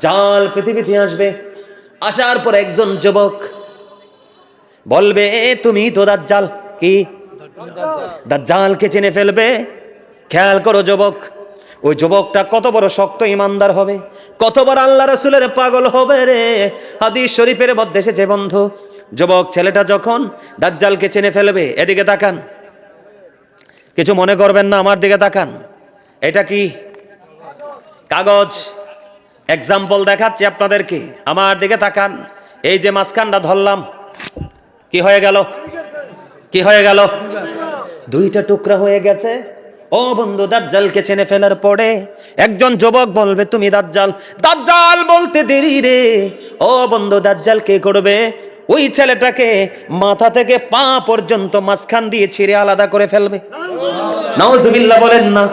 দাজ্জাল পৃথিবীতে আসবে। আসার পর একজন যুবক বলবে তুমি তো দাজ্জাল। কি? দাজ্জালকে চিনে ফেলবে। খেয়াল করো যুবক, ওই যুবকটা কত বড় শক্ত ইমানদার হবে, কত বড় আল্লাহ রাসূলের পাগল হবে রে। হাদিস শরীফের মধ্যে এসেছে বন্ধু, যুবক ছেলেটা যখন দাজ্জালকে চিনে ফেলবে, এদিকে তাকান, কিছু মনে করবেন না, আমার দিকে তাকান। এটা কি? কাগজ। এক্সাম্পল দেখাচ্ছি আপনাদেরকে, আমার দিকে তাকান। এই যে মাঝখানটা ধরলাম, কি হয়ে গেল? কি হয়ে গেল? দুইটা টুকরা হয়ে গেছে। ও বন্ধু, দাজ্জালকে চিনে ফেলার পরে একজন যুবক বলবে তুমি দাজ্জাল। দাজ্জাল বলতে দেরি রে। ও বন্ধু, দাজ্জাল কে করবে? ওই ছেলেটাকে মাথা থেকে পা পর্যন্ত মাঝখান দিয়ে ছিঁড়ে আলাদা করে ফেলবে। নাউজুবিল্লাহ বলেন না।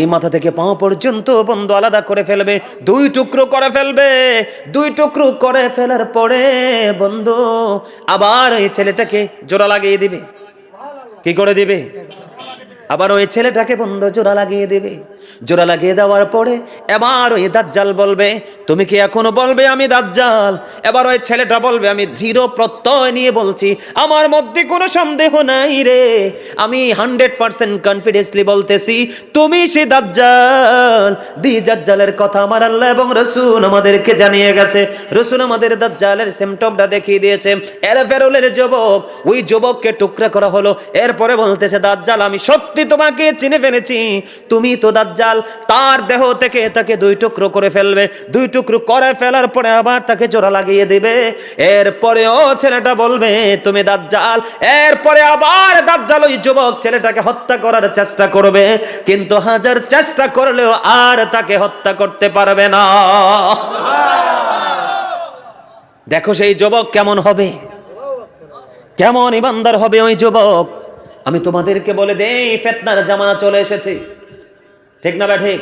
এই মাথা থেকে পা পর্যন্ত বন্ধু আলাদা করে ফেলবে, দুই টুকরো করে ফেলবে। দুই টুকরো করে ফেলার পরে বন্ধু আবার এই ছেলেটাকে জোড়া লাগিয়ে দিবে। কি করে দিবে? আবার ওই ছেলেটাকে বন্ধু জোড়া লাগিয়ে দিবে। জোড়া লাগিয়ে দেওয়ার পরে এবার ওই দাজ্জাল বলবে তুমি কি এখনো বলবে আমি দাজ্জাল? এবার ওই ছেলেটা বলবে আমি দৃঢ় প্রত্যয় নিয়ে বলছি, আমার মধ্যে কোনো সন্দেহ নাই রে, আমি 100% কনফিডেন্সলি বলতেছি তুমি সে দাজ্জাল। দাজ্জালের কথা আমার আল্লাহ এবং রাসূল আমাদেরকে জানিয়ে গেছে। রাসূল আমাদের দাজ্জালের সিম্পটমটা দেখিয়ে দিয়েছে। এর ফেরুলের যুবক, ওই যুবককে টুকরা করা হলো। এরপরে বলতেছে দাজ্জাল আমি সত্যি তোমাকে চিনে ফেলেছি, তুমি তো দাজ্জাল। তার দেহ থেকে তাকে দুই টুকরো করে ফেলবে। দুই টুকরো করে ফেলার পরে আবার তাকে জোড়া লাগিয়ে দিবে। এরপরে ও ছেলেটা বলবে তুমি দাজ্জাল। এরপরে আবার দাজ্জাল ওই যুবক ছেলেটাকে হত্যা করার চেষ্টা করবে, কিন্তু হাজার চেষ্টা করলেও আর তাকে হত্যা করতে পারবে না। দেখো সেই যুবক কেমন হবে, কেমন ইমানদার হবে ওই যুবক। আমি তোমাদেরকে বলে দেই ফিতনার জামানা চলে এসেছে, ঠিক না? ঠিক।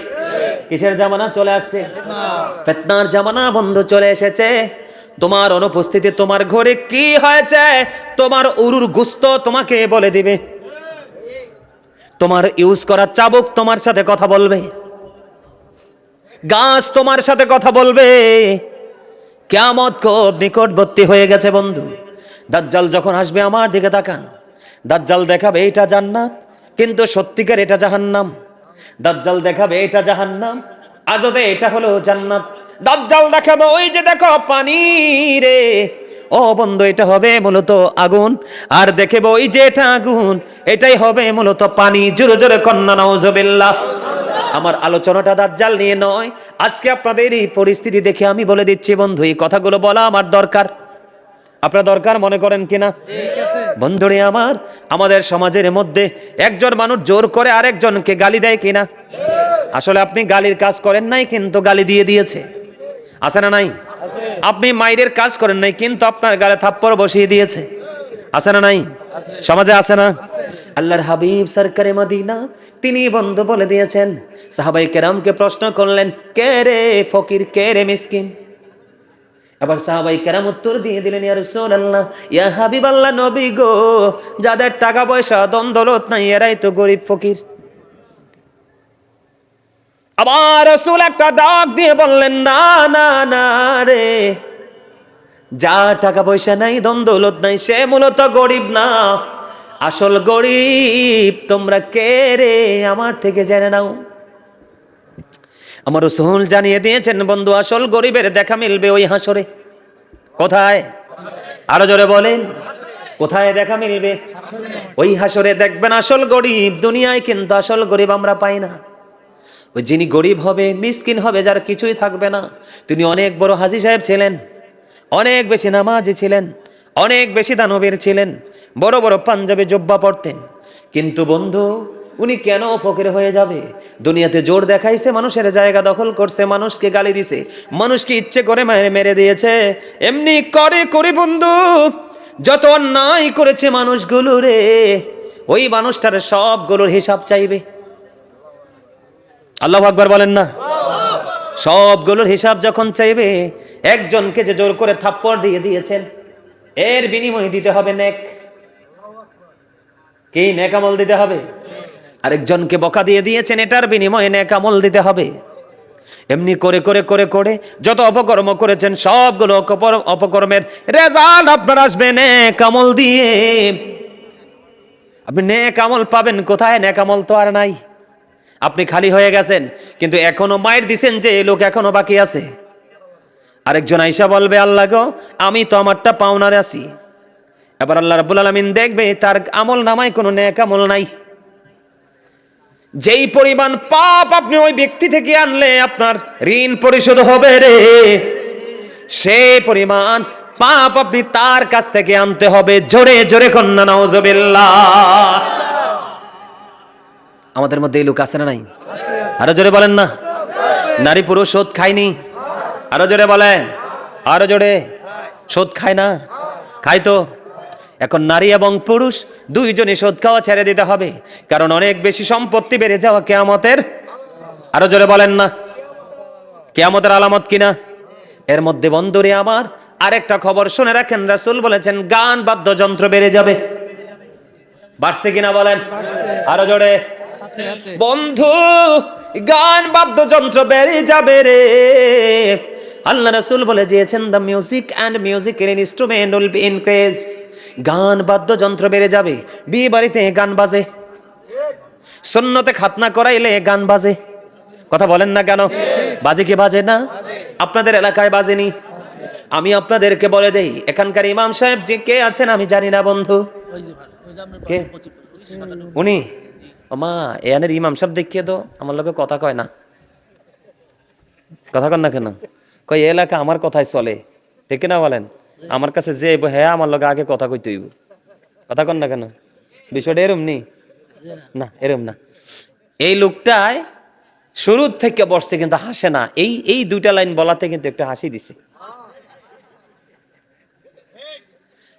কিসের জামানা চলে আসছে? ফিতনার জামানা বন্ধু চলে এসেছে। তোমার অনুপস্থিতি তোমার ঘরে কি হয়েছে তোমার উরুর গুস্ত তোমাকে বলে দিবে। তোমার ইউজ করা চাবুক তোমার সাথে কথা বলবে, গাছ তোমার সাথে কথা বলবে। কিয়ামত খুব নিকটবর্তী হয়ে গেছে বন্ধু। দাজ্জাল যখন আসবে, আমার দিকে তাকান, দাজ্জাল দেখাবে এটা জান্নাত, কিন্তু সত্যিকার এটা জাহান্নাম। দাজ্জাল দেখাবে এটা জাহান্নাম, আদতে এটা হলো জান্নাত। দাজ্জাল দেখাবে ওই যে দেখো পানি রে, ও বন্ধু এটা হবে মূলত আগুন। আর দেখবে ওই যে এটা আগুন, এটাই হবে মূলত পানি। জোরে জোরে কন্যা নাউজুবিল্লাহ। আমার আলোচনাটা দাজ্জাল নিয়ে নয়, আজকে আপনাদের এই পরিস্থিতি দেখে আমি বলে দিচ্ছি বন্ধু, এই কথাগুলো বলা আমার দরকার। আপনার দরকার মনে করেন কিনা? বন্ধুরে আমার, আমাদের সমাজের মধ্যে একজন মানুষ জোর করে আরেকজনকে গালি দেয় কিনা? আসলে আপনি গালির কাজ করেন নাই, কিন্তু গালি দিয়ে দিয়েছে। আছে না নাই? আপনি মাইরের কাজ করেন নাই, কিন্তু আপনার গালে থাপ্পড় বসিয়ে দিয়েছে। আছে না নাই? সমাজে আছে না? আল্লাহর হাবিব সরকারে মদিনা তিনি বন্ধু বলে দিয়েছেন। সাহাবায়ে কেরামকে প্রশ্ন করলেন কে রে ফকির, কে রে মিসকিন? আবার সাহাবায়ে কেরাম উত্তর দিয়ে দিলেন ইয়া রাসূলুল্লাহ, ইয়া হাবিবাল্লাহ, নবী গো, যাদের টাকা পয়সা ধন দৌলত নাই এরাই তো গরিব ফকির। আবার রাসূল একটা ডাক দিয়ে বললেন না না না রে, যা টাকা পয়সা নাই ধন দৌলত নাই সে মূলত গরিব না, আসল গরিব তোমরা কে রে আমার থেকে জেনে নাও। আমার রাসূল জানিয়ে দিয়েছেন বন্ধু, আসল গরিবের দেখা মিলবে ওই হাসরে। কোথায়? আরো জোরে বলেন, কোথায় দেখা মিলবে? ওই হাসরে দেখবেন আসল গরিব। দুনিয়ায় কিন্তু আসল গরিব আমরা পাই না। ওই যিনি গরিব হবে, মিসকিন হবে, যার কিছুই থাকবে না, তিনি অনেক বড় হাজী সাহেব ছিলেন, অনেক বেশি নামাজি ছিলেন, অনেক বেশি দানবীর ছিলেন, বড় বড় পাঞ্জাবি জুব্বা পরতেন, কিন্তু বন্ধু উনি কেন ফকির হয়ে যাবে? দুনিয়াতে জোর দেখাইছে, মানুষের জায়গা দখল করছে, মানুষকে গালি দিছে, মানুষকে ইচ্ছে করে মেরে দিয়েছে। এমনি করে করে বন্ধু যত অন্যায় করেছে মানুষগুলো রে, ওই মানুষটার সবগুলোর হিসাব চাইবে। আল্লাহু আকবার বলেন না। সবগুলোর হিসাব যখন চাইবে, একজনকে যে জোর করে থাপ্পড় দিয়ে দিয়েছেন এর বিনিময়ে দিতে হবে নেক। কি নেক আমল দিতে হবে? আরেকজনকে বকা দিয়ে দিয়েছেন, এটার বিনিময়ে নেক আমল দিতে হবে। এমনি করে করে করে করে যত অপকর্ম করেছেন সবগুলো অপকর্মের রেজাল্ট আপনার আসবে নেক আমল দিয়ে। আপনি নেক আমল পাবেন কোথায়? নেক আমল তো আর নাই, আপনি খালি হয়ে গেছেন। কিন্তু এখনো মায়ের দিছেন যে লোক এখনো বাকি আছে। আরেকজন আইসা বলবে, আল্লাহ গো আমি তো আমারটা পাওনারে আছি। এবার আল্লাহ রাব্বুল আলামিন দেখবে তার আমল নামায় কোনো নেক আমল নাই। যেই পরিমাণ পাপ আপনি ওই ব্যক্তি থেকে আনলে আপনার ঋণ পরিশোধ হবে রে, সেই পরিমাণ পাপ আপনি তার কাছ থেকে আনতে হবে। জোরে জোরে কন্যা নাউজুবিল্লাহ। আমাদের মধ্যে এই লোক আছে না নাই? আরো জোরে বলেন না। নারী পুরুষ সুদ খায়নি? আরো জোরে বলেন, আরো জোরে। সুদ খায় না? খায় তো। এখন নারী এবং পুরুষ দুইজনই সুদ খাওয়া ছেড়ে দিতে হবে, কারণ অনেক বেশি সম্পত্তি বেড়ে যাওয়া কিয়ামতের, আরো জোরে বলেন না, কিয়ামতের আলামত কিনা। এর মধ্যে বন্ধুরে আমার আরেকটা খবর শুনে রাখেন, রাসূল বলেছেন গান বাদ্যযন্ত্র বেড়ে যাবে। বাড়ছে কিনা বলেন, আরো জোরে। বন্ধু গান বাদ্যযন্ত্র বেড়ে যাবে রে। আল্লাহ রাসূল বলে দিয়েছেন, the music and musical instrument will be increased. গান বাদ্যযন্ত্র বেড়ে যাবে। বিয়ে বাড়িতে গান বাজে, সুন্নতে খাতনা করাইলে গান বাজে। কথা বলেন না কেন? বাজে কি বাজে না? আপনাদের এলাকায় বাজেনি? আমি আপনাদেরকে বলে দেই, এখানকার ইমাম সাহেব যে কে আছেন আমি জানি না বন্ধু। কে উনি? মা এখানের ইমাম সাহেব দেখিয়ে তো আমার লোকে কথা কয় না। কথা কন না কেন? কই এলাকা আমার কথাই চলে, ঠিক না বলেন? আমার কাছে যে হ্যাঁ আমার লগে আগে কথা কইতে হইব। কথা কন না কেন? বিষয়টা এরম নি না, এরম না। এই লোকটায় শুরু থেকে বসছে কিন্তু হাসে না। এই দুইটা লাইন বলাতে কিন্তু একটা হাসি দিছে।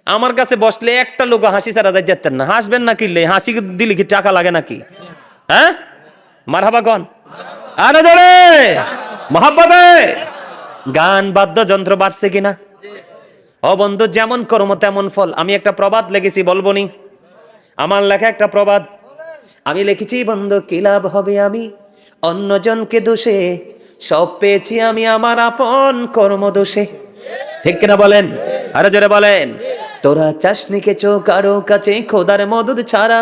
আমার কাছে বসলে একটা লোক হাসি ছাড়া যাই যেতেন না। হাসবেন না কিনলে, হাসি দিলে কি টাকা লাগে নাকি? হ্যাঁ, মারহাবা কন, আরে জোরে মহাব্বতে। গান বাদ্যযন্ত্র বাড়ছে কিনা? ও বন্ধু, যেমন কর্ম তেমন ফল। আমি একটা প্রবাদ লিখেছি, বলবো নি? আমার লেখা একটা প্রবাদ আমি লিখেছি, বন্ধু কি লাভ হবে আমি অন্যজনকে দোষে, সব পেয়েছি আমি আমার আপন কর্ম দোষে। ঠিক কিনা বলেন? আরো জোরে বলেন। তোরা চাষনিকে চোখ কারো কাছে খোদার মদদ ছাড়া,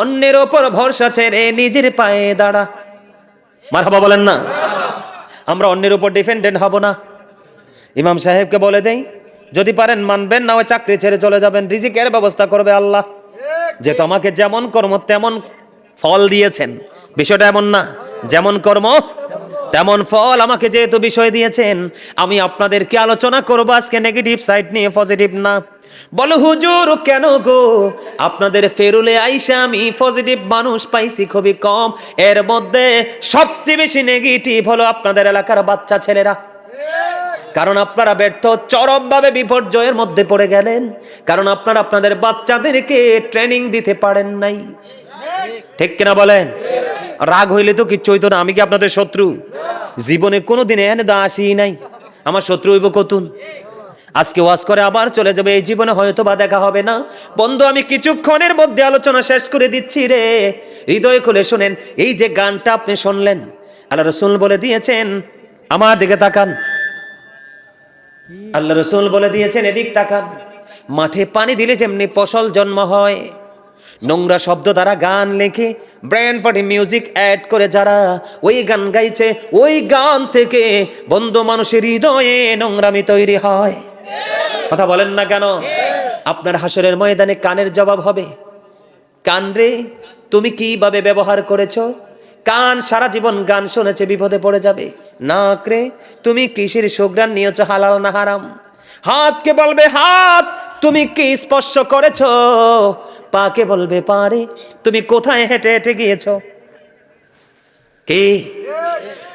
অন্যের ওপর ভরসা ছেড়ে নিজের পায়ে দাঁড়া। মারহাবা বলেন না। আমরা অন্যের উপর ডিপেন্ডেন্ট হব না। ইমাম সাহেবকে বলে দেই, যদি পারেন মানবেন, না ওই চাকরি ছেড়ে চলে যাবেন। রিজিকের ব্যবস্থা করবে আল্লাহ। যে তোমাকে যেমন কর্ম তেমন ফল দিয়েছেন, বিষয়টা এমন না। যেমন কর্ম তেমন ফল আমাকে যেহেতু বিষয় দিয়েছেন, আমি আপনাদেরকে আলোচনা করবো আজকে নেগেটিভ সাইড নিয়ে, পজিটিভ না। বলো হুজুর কেন গো, আপনাদের ফেরুলে আইসা আমি পজিটিভ মানুষ পাইছি খুবই কম। এর মধ্যে সবচেয়ে বেশি নেগেটিভ হলো আপনাদের এলাকার বাচ্চা ছেলেরা। কারণ আপনারা ব্যর্থ, চরমভাবে বিপর্যয়ের মধ্যে পড়ে গেলেন, কারণ আপনারা আপনাদের বাচ্চাদেরকে ট্রেনিং দিতে পারেন নাই। ঠিক কিনা বলেন? রাগ হইলে তো কিচ্ছু হইতো না। আমি কি আপনাদের শত্রু? জীবনে কোনোদিন এনে দা আসি নাই। আমার শত্রু হইব কতুন? আজকে ওয়াজ করে আবার চলে যাবে, এই জীবনে হয়তো বা দেখা হবে না। বন্ধু আমি কিছুক্ষণের মধ্যে আলোচনা শেষ করে দিচ্ছি রে, হৃদয় খুলে শুনেন। এই যে গানটা আপনি শুনলেন, আল্লাহ রাসূল বলে দিয়েছেন, আমার দিকে তাকান। আল্লাহ রাসূল বলে দিয়েছেন, এদিক তাকান। মাঠে পানি দিলে যেমনি ফসল জন্ম হয়, নোংরা শব্দ দ্বারা গান লেখে ব্র্যান্ড পার্টি মিউজিক অ্যাড করে যারা ওই গান গাইছে, ওই গান থেকে বন্ধু মানুষের হৃদয়ে নোংরামি তৈরি হয়। কথা বলেন না কেন? আপনার হাসরের ময়দানে কানের জবাব হবে, কান রে তুমি কিভাবে ব্যবহার করেছো? কান সারা জীবন গান শুনেছে, বিপদে পড়ে যাবে। নাক রে তুমি কিসের সুঘ্রাণ নিয়েছো, হালাল না হারাম? হাতকে বলবে হাত তুমি কি স্পর্শ করেছো? পাকে বলবে পারে তুমি কোথায় হেঁটে হেঁটে গিয়েছো? কি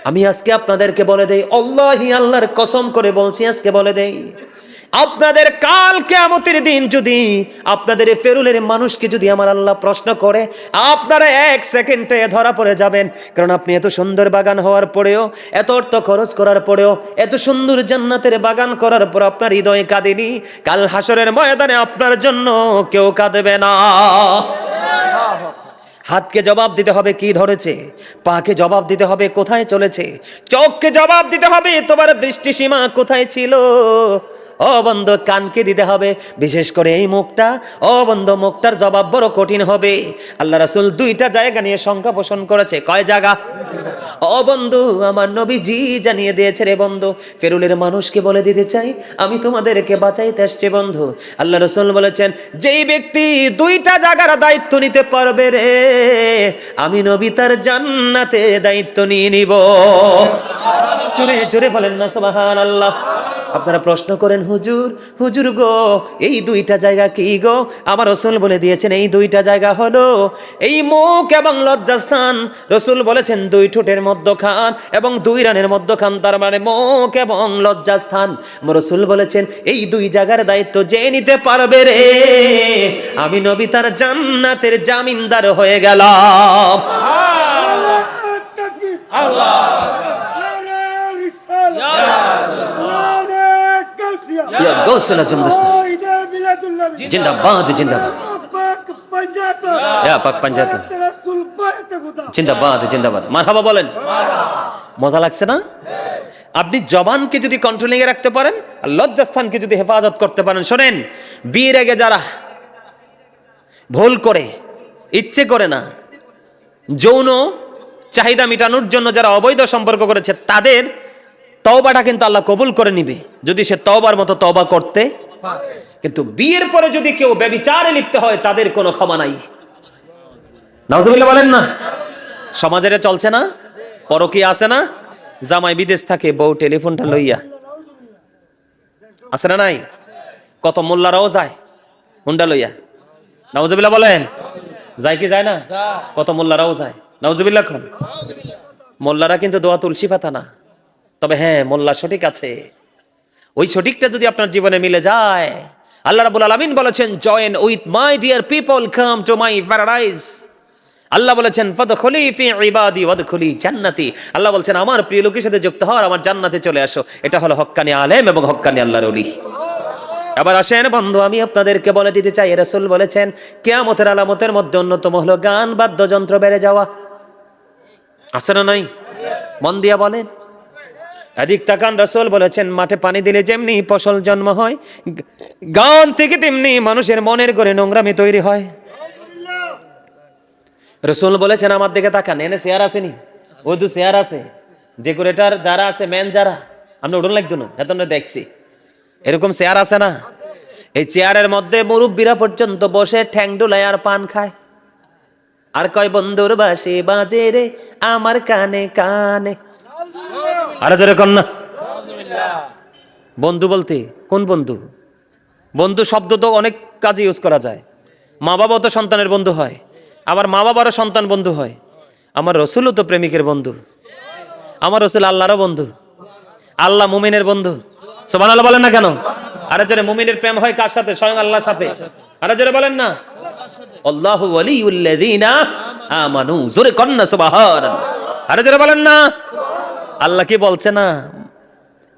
আমি আজকে আপনাদেরকে বলে দেই, আল্লাহি আল্লাহর কসম করে বলছি, আজকে বলে দেই, আপনাদের কাল কিয়ামতের দিন যদি আপনাদের ফেরুলের মানুষকে যদি আমার আল্লাহ প্রশ্ন করে, আপনারা 1 সেকেন্ডে ধরা পড়ে যাবেন। কারণ আপনি এত সুন্দর বাগান হওয়ার পরেও, এত অর্থ খরচ করার পরেও, এত সুন্দর জান্নাতের বাগান করার পর আপনার হৃদয়ে কাঁদেনি। কাল হাসরের ময়দানে আপনার জন্য কেউ কাঁদবে না। হাতকে জবাব দিতে হবে কি ধরেছে, পাকে জবাব দিতে হবে কোথায় চলেছে, চোখকে জবাব দিতে হবে তোমার দৃষ্টিসীমা কোথায় ছিল। ও বন্ধু, কানকে দিতে হবে, বিশেষ করে এই মুখটা। ও বন্ধু, মুখটার জবাব বড় কঠিন হবে। আল্লাহ রাসূল দুইটা জায়গা নিয়ে সংখ্যা পোষণ করেছে। কয় জায়গা? ও বন্ধু, আমার নবীজি জানিয়ে দিয়েছে রে বন্ধু। ফেরুলের মানুষকে বলে দিতে চাই, আমি তোমাদেরকে বাঁচাইতে আসছি বন্ধু। আল্লাহ রাসূল বলেছেন, যেই ব্যক্তি দুইটা জায়গার দায়িত্ব নিতে পারবে রে, আমি নবী তার জান্নাতে দায়িত্ব নিয়ে নিব। জোরে জোরে বলেন না সুবহানাল্লাহ। আপনারা প্রশ্ন করেন, হুজুর হুজুর গো, এই দুইটা জায়গা কি গো? আমার রাসূল বলে দিয়েছেন এই দুইটা জায়গা হলো এই মুখ এবং লজ্জাস্থান। রাসূল বলেছেন দুই ঠোঁটের মধ্যখান এবং দুই রানের মধ্যখান, তার মানে মুখ এবং লজ্জাস্থান। রাসূল বলেছেন এই দুই জায়গার দায়িত্ব যে নিতে পারবে রে, আমি নবী তার জান্নাতের জামিনদার হয়ে গেলাম। আল্লাহ ইয়া গৌসুল আজম দোস্ত, জিন্দাবাদ জিন্দাবাদ। ইয়া পাক পাঞ্জাত, জিন্দাবাদ জিন্দাবাদ। মারহাবা বলেন। মজা লাগছে না? আপনি জবানকে যদি কন্ট্রোলিং এ রাখতে পারেন আর লজ্জাস্থানকে যদি হেফাজত করতে পারেন। শোনেন, বিয়ের আগে যারা ভুল করে, ইচ্ছে করে না, যৌন চাহিদা মেটানোর জন্য যারা অবৈধ সম্পর্ক করেছে, তাদের তওবাটা কিন্তু আল্লাহ কবুল করে নিবে যদি সে তওবার মতো তওবা করতে। কিন্তু বিয়ের পরে যদি কেউ ব্যভিচারে লিপ্ত হয়, তাদের কোনো ক্ষমা নাই। নাউজুবিল্লাহ বলেন না। সমাজে চলছে না, পরকীয়া আছে না? জামাই বিদেশ থাকে, বউ টেলিফোনটা লইয়া আছে না নাই? কত মোল্লারাও যায় হুন্ডা লইয়া। নাউজুবিল্লাহ বলেন। যায় কি যায় না? কত মোল্লারাও যায়। নাউজুবিল্লাহ খান। মোল্লারা কিন্তু দোয়া তুলসী পাতা না। তবে হ্যাঁ, মোল্লা সঠিক আছে। ওই সঠিকটা যদি আপনার জীবনে মিলে যায়, আল্লাহ রাব্বুল আলামিন বলেছেন, join with my dear people, come to my paradise. Allah বলেছেন, ফাদখুলি ফি ইবাদি ওয়াদখুলি জান্নাতি। আল্লাহ বলেছেন, আমার প্রিয় লোকের সাথে যুক্ত হও, আমার জান্নাতে চলে আসো। এটা হলো হক্কানি আলেম এবং হক্কানি আল্লাহর ওলি। আবার আসেন বন্ধু, আমি আপনাদেরকে বলে দিতে চাই, রাসূল বলেছেন কিয়ামতের আলামতের মধ্যে অন্যতম হলো গান বাদ্যযন্ত্র বেড়ে যাওয়া। আছে না নাই? মন দিয়া বলেন। এদিক তাকান, রাসূল বলেছেন মাঠে পানি দিলে যেমনি ফসল জন্ম হয়, গান থেকে তেমনি মানুষের মনের ঘরে নোংরামি তৈরি হয়। রাসূল বলেছেন, আমার দিকে তাকান, এনে চেয়ার আসেনি, ওই দু চেয়ার আছে, ডেকোরেটর যারা আছে, ম্যান যারা, আমরা উঠুন লাগতো না, এত দেখছি এরকম চেয়ার আছে না? এই চেয়ারের মধ্যে মুরব্বীরা পর্যন্ত বসে ঠ্যাং ডুলায় আর পান খায় আর কয়, বন্ধুর বাঁশি বাজে রে আমার কানে কানে। আরে জোরে কর না। বন্ধু বলতে কোন বন্ধু? বন্ধু শব্দ তো অনেক কাজে ইউজ করা যায়। মা বাবাও তো সন্তানের বন্ধু হয়, আবার মা বাবারও সন্তান বন্ধু হয়। আমার রাসূলও তো প্রেমিকের বন্ধু। আমার রাসূল আল্লাহরও বন্ধু, আল্লাহ মুমিনের বন্ধু। সুবহানাল্লাহ বলেন না কেন? আরে জোরে, মুমিনের প্রেম হয় কার সাথে? স্বয়ং আল্লাহর সাথে। আরে জোরে বলেন না। আল্লাহু ওয়ালিউল্লাযিনা আমানু। জোরে কর না সুবহানাল্লাহ। আরে জোরে বলেন না। আল্লাহ কি বলছে না?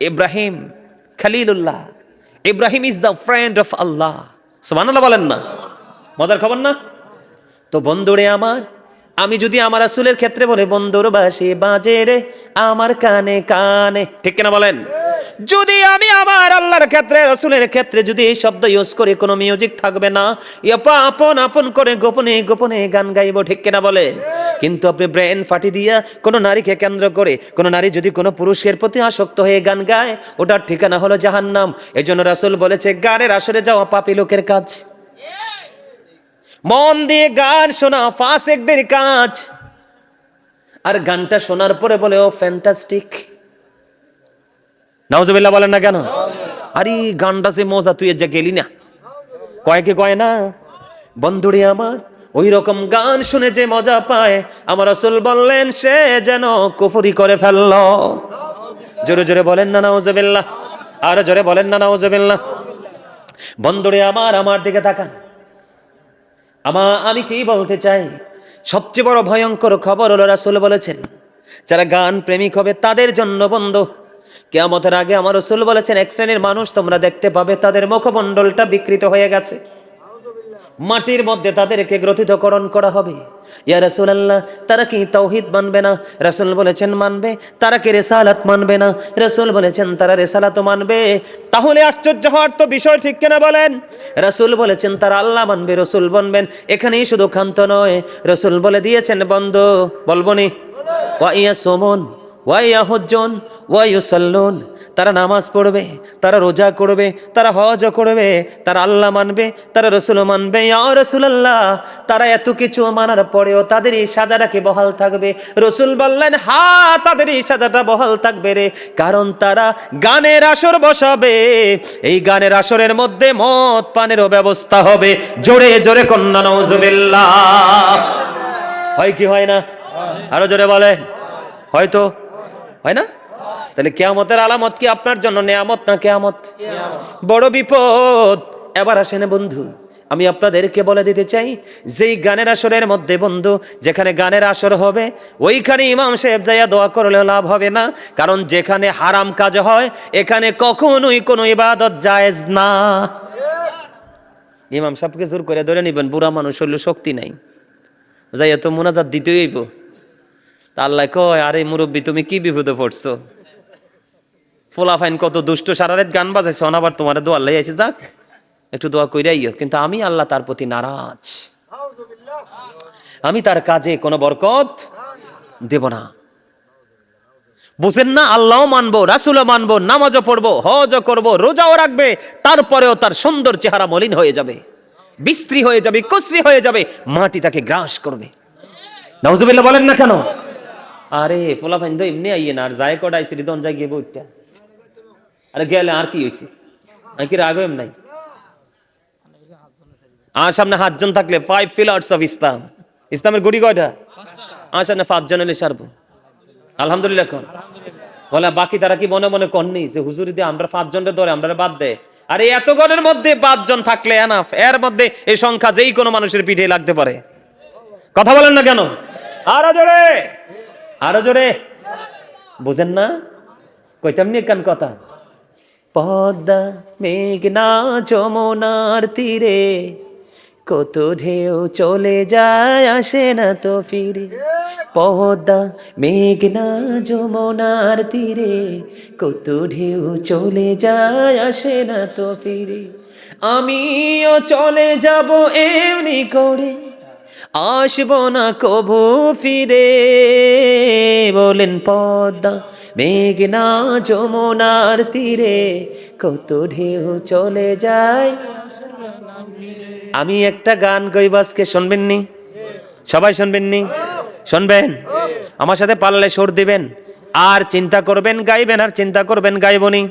ইব্রাহিম খলিলুল্লাহ, Ibrahim is the friend of Allah. সুবহানাল্লাহ বলেন না। মজার খবর না? তো বন্ধুরে আমার, আমি যদি আমার রাসূলের ক্ষেত্রে বলে, বন্ধুর বাঁশি বাজে রে আমার কানে কানে, ঠিক কিনা বলেন? যদি আমি আমার আল্লাহর ক্ষেত্রে, রাসূলের ক্ষেত্রে যদি এই শব্দ ইউজ করি, কোনো মিউজিক থাকবে না, আপন আপন করে গোপনে গোপনে গান গাইবো, ঠিক কিনা বলেন? কিন্তু আপনি ব্রেন ফাটি দিয়া কোনো নারীকে কেন্দ্র করে, কোনো নারী যদি কোনো পুরুষের প্রতি আসক্ত হয়ে গান গায়, ওটার ঠিকানা হলো জাহান্নাম। এজন্য রাসূল বলেছে, গানের আসরে যাওয়া পাপী লোকের কাজ। মন দিয়ে গান শোনা ফাসিকদের কাজ। আর গানটা শোনার পরে বলে, ও ফ্যান্টাস্টিক। নাউজুবিল্লাহ বলেন না কেন? আরে গানটা সে মজা, তুই যে গেলি না, কয় কি কয় না? বন্ধুরে আমার, ওই রকম গান শুনে যে মজা পায়, আমার রাসূল বললেন সে যেন কুফরি করে ফেলল। জোরে জোরে বলেন না নাউজুবিল্লাহ। আর জোরে বলেন না নাউজুবিল্লাহ। বন্ধুরে আমার, আমার দিকে তাকান। আমি কি বলতে চাই, সবচেয়ে বড় ভয়ঙ্কর খবর হলো, রাসূল বলেছেন যারা গান প্রেমিক হবে তাদের জন্য বন্ধু কিয়ামতের আগে, আমার রাসূল বলেছেন এক শ্রেণীর মানুষ তোমরা দেখতে পাবে, তাদের মুখমণ্ডলটা বিকৃত হয়ে গেছে। মাটির মধ্যে তাদেরকে গ্রথিতকরণ করা হবে। ইয়া রাসূলুল্লাহ, তারা কি তাওহীদ মানবে না? রাসূল বলেছেন মানবে। তারা কি রিসালাত মানবে না? রাসূল বলেছেন তারা রিসালাতও মানবে। তাহলে আশ্চর্য হওয়ার তো বিষয়, ঠিক কিনা বলেন? রাসূল বলেছেন তারা আল্লাহ মানবে, রাসূল বলবেন। এখানেই শুধু ক্ষান্ত নয়, রাসূল বলে দিয়েছেন বন্ধু, বলবো নি, ওয়া ইয়াসুমুন ওয়া ইয়াহুজ্জুন ওয়া ইউসাল্লুন, তারা নামাজ পড়বে, তারা রোজা করবে, তারা হজ করবে, তারা আল্লাহ মানবে, তারা রাসূল মানবে। ইয়া রাসূলুল্লাহ, তারা এত কিছু মানার পরেও তাদের এই সাজাটা কি বহাল থাকবে? রাসূল বললেন হ্যাঁ, তাদের এই সাজাটা বহাল থাকবে রে, কারণ তারা গানের আসর বসাবে। এই গানের আসরের মধ্যে মদ পানেরও ব্যবস্থা হবে। জোরে জোরে কন্যা নাউজুবিল্লাহ। হয় কি হয় না? আরো জোরে বলে। হয়তো হয় না? তাহলে কিয়ামতের আলামত কি আপনার জন্য নিয়ামত না কিয়ামত? বড় বিপদ। এবার আসেন বন্ধু, আমি আপনাদেরকে বলে দিতে চাই, যেই গানের আসরের মধ্যে বন্ধু, যেখানে গানের আসর হবে ওইখানে ইমাম সাহেব যাইয়া দোয়া করলেও লাভ হবে না, কারণ যেখানে হারাম কাজ হয় এখানে কখনোই কোনো ইবাদত জায়েজ না। ইমাম সাহেবকে জোর করে ধরে নিবেন, বুড়া মানুষ হইল, শক্তি নাই, যাইয়া তো মুনাজাত দিতেই হইব। তা আল্লাহ কয়, আরে মুরব্বী তুমি কি বিপদে পড়ছো? ফোলাফাইন কত দুষ্ট, সারা রাত গান বাজাইছো, আবার তোমার দোয়া লাই আছে, যাক একটু দোয়া কইরাইও। কিন্তু আমি আল্লাহ তার প্রতি নারাজ, আমি তার কাজে কোনো বরকত দেব না। বুঝেন না? আল্লাহও মানবো, রাসূলও মানবো, নামাজও পড়বো, হজও করবো, রোজাও রাখবে, তারপরেও তার সুন্দর চেহারা মলিন হয়ে যাবে, বিশ্রী হয়ে যাবে, কসরি হয়ে যাবে, মাটি তাকে গ্রাস করবে। নাউজুবিল্লাহ বলেন না কেন? আরে ফোলাফাইন তো এমনি আইয়ে না, আর যায় কটাইছি দন যাই গিয়ে বইটা, আরে গেলে আর কি হয়েছে, আর কি রাগ এম নাই। আর সামনে 7 জন থাকলে 5 পিলার্স অফ ইসলাম, ইসলামের গুড়ি কয়টা? আর সামনে 5 জন এলে সারবো, আলহামদুলিল্লাহ কোন বলে। বাকি তারা কি মনে মনে কননি যে হুজুরি দিয়ে আমরা 5 জনের ধরে আমরা বাদ দেয়? আরে এত গণের মধ্যে 5 জন থাকলে এনাফ, এর মধ্যে এই সংখ্যা যেই কোনো মানুষের পিঠে লাগতে পারে। কথা বলেন না কেন? আরো জোরে, আরো জোরে। বুঝেন না? কইতাম নি কান কথা। পদ্মা মেঘনা যমুনার তীরে কত ঢেউ চলে যায়, আসে না তো ফিরে। পদ্মা মেঘনা যমুনার তীরে কত ঢেউ চলে যায়, আসে না তো ফিরে। আমিও চলে যাব এমনি করে, আসবো না কবু ফিরে। বলেন পদ্মা মেঘনা যমুনার তীরে কত ঢেউ চলে যায়। আমি একটা গান গাইব আজকে, শুনবেন নি? সবাই শুনবেন নি? শুনবেন? আমার সাথে পারলে সুর দিবেন, আর চিন্তা করবেন গাইবেন, আর চিন্তা করবেন গাইবনি।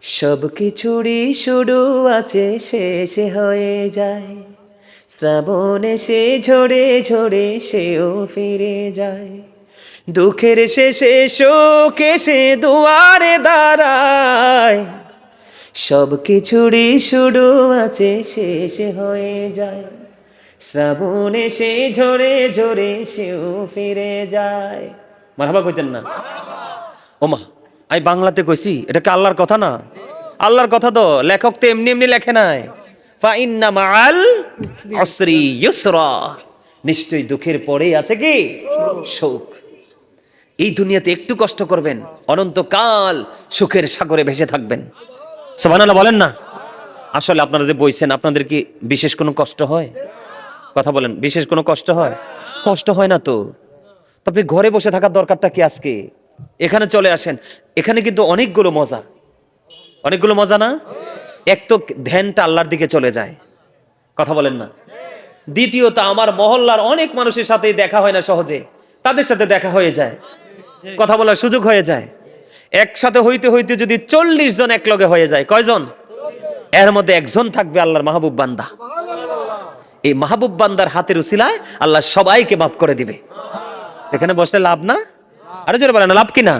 সব কিছুরই শুরু আছে, শেষে হয়ে যায়, শ্রাবণ এসে ঝরে ঝরে সেও ফিরে যায়। দুঃখের শেষে শোক এসে দুয়ারে দাঁড়ায়, সব কিছুরই শুরু আছে, শেষে হয়ে যায়, শ্রাবণ এসে ঝরে ঝরে সেও ফিরে যায়। মারহাবা কইতেন না? ওমা, আমি বাংলাতে কইছি, এটা কি আল্লাহর কথা না? আল্লাহর কথা তো, লেখক তো এমনি এমনি লেখে নাই। ফাইন্না মাআল উসরি ইউসরা, নিশ্চয়ই দুঃখের পরেই আছে কি সুখ। এই দুনিয়াতে একটু কষ্ট করবেন, অনন্তকাল সুখের সাগরে ভেসে থাকবেন। সুবহানাল্লাহ বলেন না? আসলে আপনারা যে বইছেন, আপনাদের কি বিশেষ কোনো কষ্ট হয়? কথা বলেন, বিশেষ কোনো কষ্ট হয়? কষ্ট হয় না তো। তবে ঘরে বসে থাকার দরকারটা কি আজকে? এখানে চলে আসেন, এখানে কিন্তু অনেকগুলো মজা, অনেকগুলো মজা না? এক তো ধ্যানটা আল্লাহর দিকে চলে যায়, কথা বলেন না? দ্বিতীয়ত আমার মহল্লার অনেক মানুষের সাথে দেখা হয় না সহজে, তাদের সাথে দেখা হয়ে যায়, কথা বলার সুযোগ হয়ে যায়। একসাথে হইতে হইতে যদি 40 জন একলগে হয়ে যায়, কয়জন? এর মধ্যে একজন থাকবে আল্লাহর মাহবুব বান্দা। এই মাহবুব বান্দার হাতের উসিলায় আল্লাহ সবাইকে মাফ করে দিবে। এখানে বসলে লাভ না? আরে জোরে বলেন, লাভ কি না?